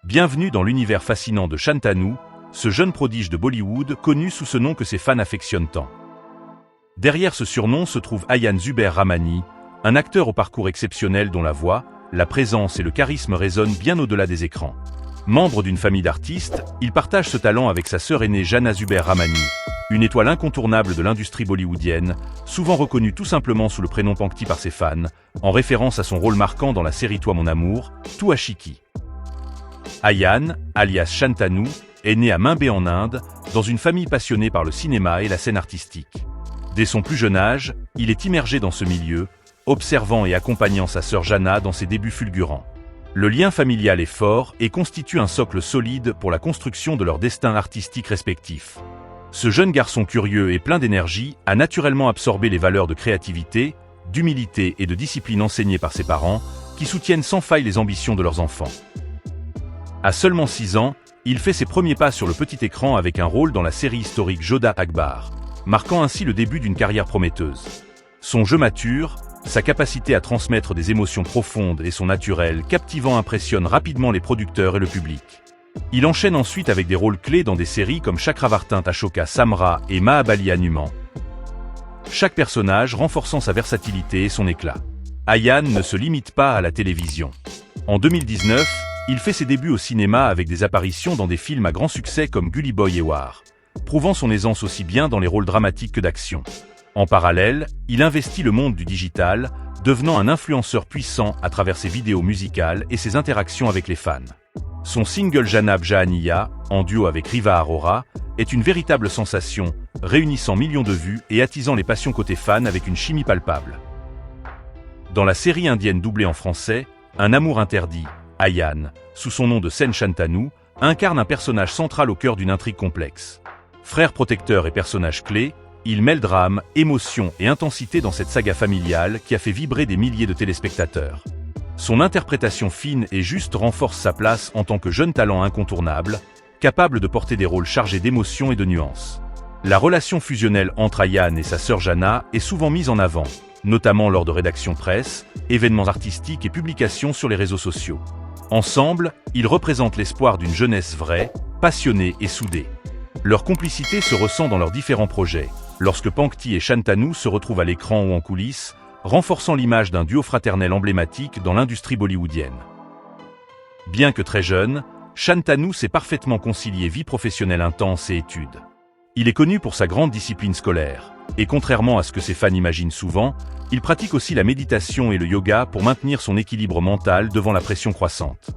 Bienvenue dans l'univers fascinant de Shantanu, ce jeune prodige de Bollywood connu sous ce nom que ses fans affectionnent tant. Derrière ce surnom se trouve Ayan Zubair Rahmani, un acteur au parcours exceptionnel dont la voix, la présence et le charisme résonnent bien au-delà des écrans. Membre d'une famille d'artistes, il partage ce talent avec sa sœur aînée Jana Zubair Rahmani, une étoile incontournable de l'industrie bollywoodienne, souvent reconnue tout simplement sous le prénom Pankti par ses fans, en référence à son rôle marquant dans la série Toi mon amour, Tu Aashiqui. Ayan, alias Shantanu, est né à Mumbai en Inde, dans une famille passionnée par le cinéma et la scène artistique. Dès son plus jeune âge, il est immergé dans ce milieu, observant et accompagnant sa sœur Jana dans ses débuts fulgurants. Le lien familial est fort et constitue un socle solide pour la construction de leur destin artistique respectif. Ce jeune garçon curieux et plein d'énergie a naturellement absorbé les valeurs de créativité, d'humilité et de discipline enseignées par ses parents, qui soutiennent sans faille les ambitions de leurs enfants. À seulement 6 ans, il fait ses premiers pas sur le petit écran avec un rôle dans la série historique Jodha Akbar, marquant ainsi le début d'une carrière prometteuse. Son jeu mature, sa capacité à transmettre des émotions profondes et son naturel captivant impressionnent rapidement les producteurs et le public. Il enchaîne ensuite avec des rôles clés dans des séries comme Chakravartin Ashoka Samra et Mahabali Hanuman. Chaque personnage renforçant sa versatilité et son éclat. Ayan ne se limite pas à la télévision. En 2019, il fait ses débuts au cinéma avec des apparitions dans des films à grand succès comme Gully Boy et War, prouvant son aisance aussi bien dans les rôles dramatiques que d'action. En parallèle, il investit le monde du digital, devenant un influenceur puissant à travers ses vidéos musicales et ses interactions avec les fans. Son single Janab Jahaniya, en duo avec Riva Arora, est une véritable sensation, réunissant millions de vues et attisant les passions côté fan avec une chimie palpable. Dans la série indienne doublée en français, Un amour interdit, Ayan, sous son nom de scène Shantanu, incarne un personnage central au cœur d'une intrigue complexe. Frère protecteur et personnage clé, il mêle drame, émotion et intensité dans cette saga familiale qui a fait vibrer des milliers de téléspectateurs. Son interprétation fine et juste renforce sa place en tant que jeune talent incontournable, capable de porter des rôles chargés d'émotions et de nuances. La relation fusionnelle entre Ayan et sa sœur Jana est souvent mise en avant, notamment lors de rédactions presse, événements artistiques et publications sur les réseaux sociaux. Ensemble, ils représentent l'espoir d'une jeunesse vraie, passionnée et soudée. Leur complicité se ressent dans leurs différents projets, lorsque Pankti et Shantanu se retrouvent à l'écran ou en coulisses, renforçant l'image d'un duo fraternel emblématique dans l'industrie bollywoodienne. Bien que très jeune, Shantanu sait parfaitement concilier vie professionnelle intense et études. Il est connu pour sa grande discipline scolaire, et contrairement à ce que ses fans imaginent souvent, il pratique aussi la méditation et le yoga pour maintenir son équilibre mental devant la pression croissante.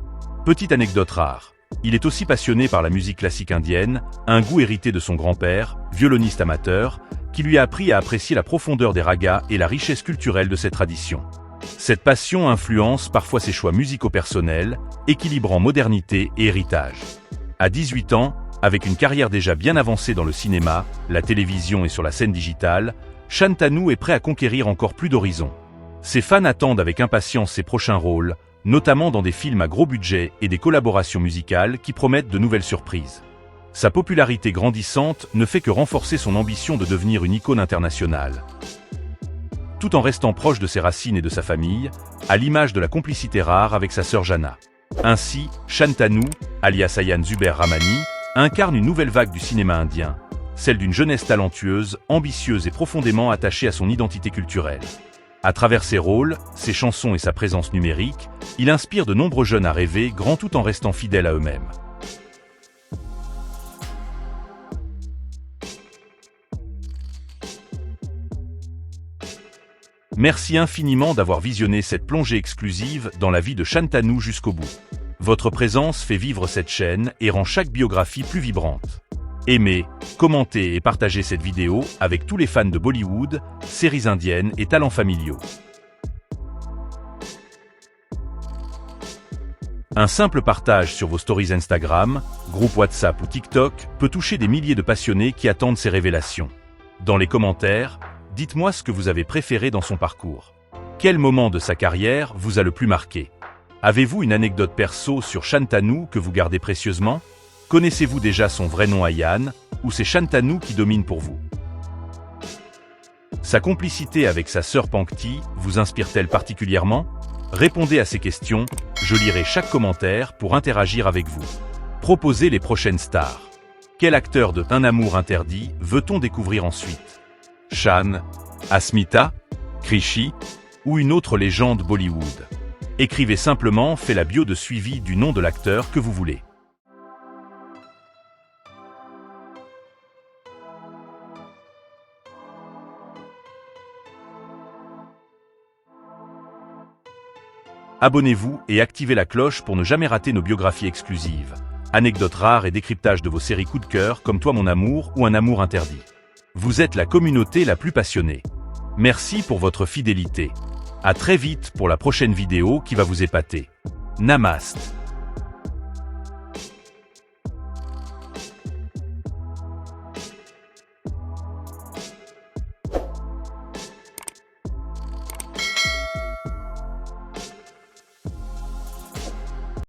Petite anecdote rare. Il est aussi passionné par la musique classique indienne, un goût hérité de son grand-père, violoniste amateur, qui lui a appris à apprécier la profondeur des ragas et la richesse culturelle de ces traditions. Cette passion influence parfois ses choix musicaux personnels, équilibrant modernité et héritage. À 18 ans, avec une carrière déjà bien avancée dans le cinéma, la télévision et sur la scène digitale, Shantanu est prêt à conquérir encore plus d'horizons. Ses fans attendent avec impatience ses prochains rôles, notamment dans des films à gros budget et des collaborations musicales qui promettent de nouvelles surprises. Sa popularité grandissante ne fait que renforcer son ambition de devenir une icône internationale. Tout en restant proche de ses racines et de sa famille, à l'image de la complicité rare avec sa sœur Jana. Ainsi, Shantanu, alias Ayan Zubair Rahmani, incarne une nouvelle vague du cinéma indien, celle d'une jeunesse talentueuse, ambitieuse et profondément attachée à son identité culturelle. À travers ses rôles, ses chansons et sa présence numérique, il inspire de nombreux jeunes à rêver grand tout en restant fidèles à eux-mêmes. Merci infiniment d'avoir visionné cette plongée exclusive dans la vie de Shantanu jusqu'au bout. Votre présence fait vivre cette chaîne et rend chaque biographie plus vibrante. Aimez, commentez et partagez cette vidéo avec tous les fans de Bollywood, séries indiennes et talents familiaux. Un simple partage sur vos stories Instagram, groupe WhatsApp ou TikTok peut toucher des milliers de passionnés qui attendent ces révélations. Dans les commentaires, dites-moi ce que vous avez préféré dans son parcours. Quel moment de sa carrière vous a le plus marqué? Avez-vous une anecdote perso sur Shantanu que vous gardez précieusement? Connaissez-vous déjà son vrai nom Ayan, ou c'est Shantanu qui domine pour vous? Sa complicité avec sa sœur Pankti vous inspire-t-elle particulièrement? Répondez à ces questions Je lirai chaque commentaire pour interagir avec vous. Proposez les prochaines stars. Quel acteur de Un amour interdit veut-on découvrir ensuite? Shan, Asmita, Krishi ou une autre légende Bollywood? Écrivez simplement fait la bio de suivi du nom de l'acteur que vous voulez. Abonnez-vous et activez la cloche pour ne jamais rater nos biographies exclusives, anecdotes rares et décryptage de vos séries coup de cœur comme Toi mon amour ou Un amour interdit. Vous êtes la communauté la plus passionnée. Merci pour votre fidélité. À très vite pour la prochaine vidéo qui va vous épater. Namaste.